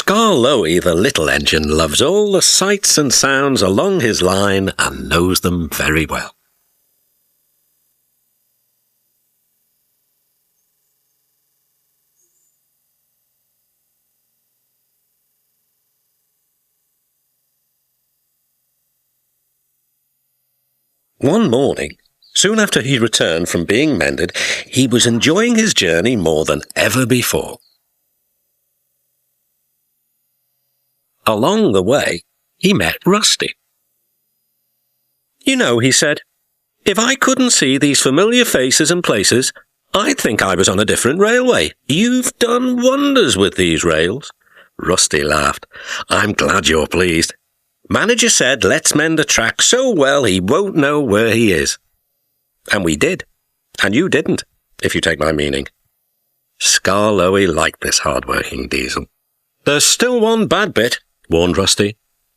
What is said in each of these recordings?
Skarloey, the little engine, loves all the sights and sounds along his line and knows them very well. One morning, soon after he returned from being mended, he was enjoying his journey more than ever before. Along the way, he met Rusty. "You know," he said, "if I couldn't see these familiar faces and places, I'd think I was on a different railway. You've done wonders with these rails." Rusty laughed. "I'm glad you're pleased. Manager said let's mend the track so well he won't know where he is. And we did. And you didn't, if you take my meaning." Skarloey liked this hard-working diesel. "There's still one bad bit," warned Rusty.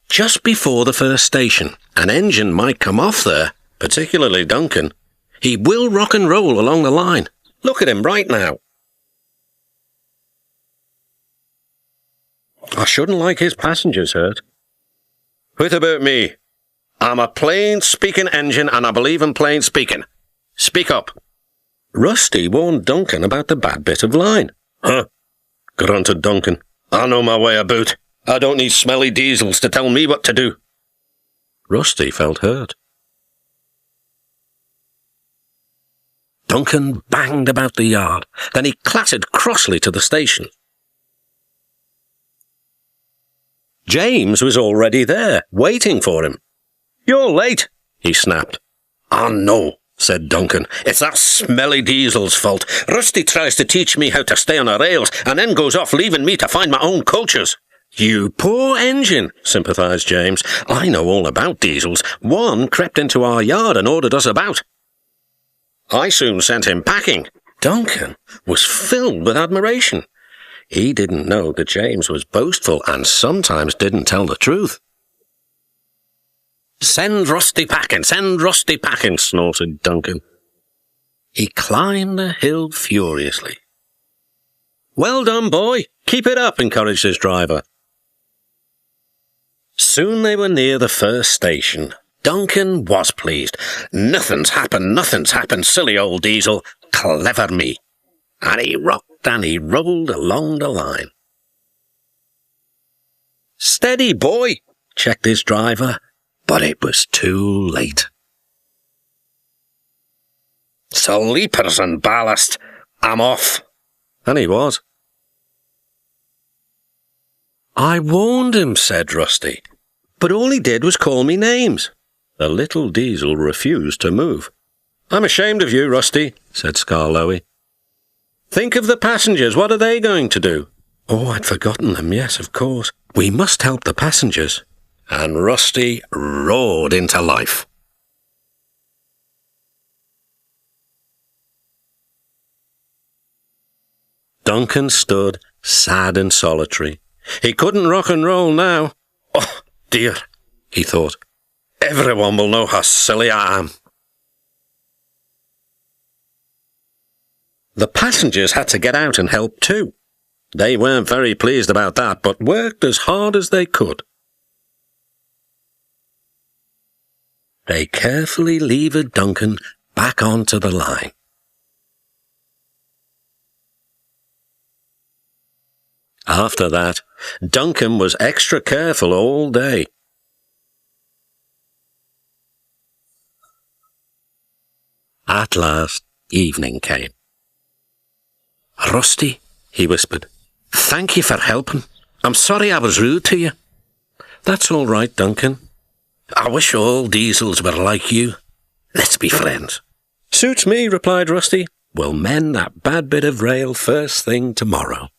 "Just before the first station, an engine might come off there, particularly Duncan. He will rock and roll along the line. Look at him right now." "I shouldn't like his passengers hurt." "What about me? I'm a plain-speaking engine and I believe in plain speaking. Speak up." Rusty warned Duncan about the bad bit of line. "Huh," grunted Duncan. "I know my way about. I don't need smelly diesels to tell me what to do." Rusty felt hurt. Duncan banged about the yard. Then he clattered crossly to the station. James was already there, waiting for him. "You're late," he snapped. "Oh no," said Duncan. "It's that smelly diesel's fault. Rusty tries to teach me how to stay on the rails and then goes off leaving me to find my own coaches." "You poor engine," sympathised James. "I know all about diesels. One crept into our yard and ordered us about. I soon sent him packing." Duncan was filled with admiration. He didn't know that James was boastful and sometimes didn't tell the truth. "Send Rusty packing, send Rusty packing," snorted Duncan. He climbed the hill furiously. "Well done, boy. Keep it up," encouraged his driver. Soon they were near the first station. Duncan was pleased. Nothing's happened, silly old diesel. Clever me." And he rocked and he rolled along the line. "Steady, boy," checked his driver, but it was too late. "Sleepers and ballast, I'm off." And he was. "I warned him," said Rusty, "but all he did was call me names." The little diesel refused to move. "I'm ashamed of you, Rusty," said Skarloey. "Think of the passengers. What are they going to do?" "Oh, I'd forgotten them. Yes, of course. We must help the passengers." And Rusty roared into life. Duncan stood sad and solitary. He couldn't rock and roll now. "Oh, dear," he thought. "Everyone will know how silly I am." The passengers had to get out and help too. They weren't very pleased about that, but worked as hard as they could. They carefully levered Duncan back onto the line. After that, Duncan was extra careful all day. At last, evening came. "Rusty," he whispered, "thank you for helping. I'm sorry I was rude to you." "That's all right, Duncan. I wish all diesels were like you. Let's be friends." "Suits me," replied Rusty. "We'll mend that bad bit of rail first thing tomorrow."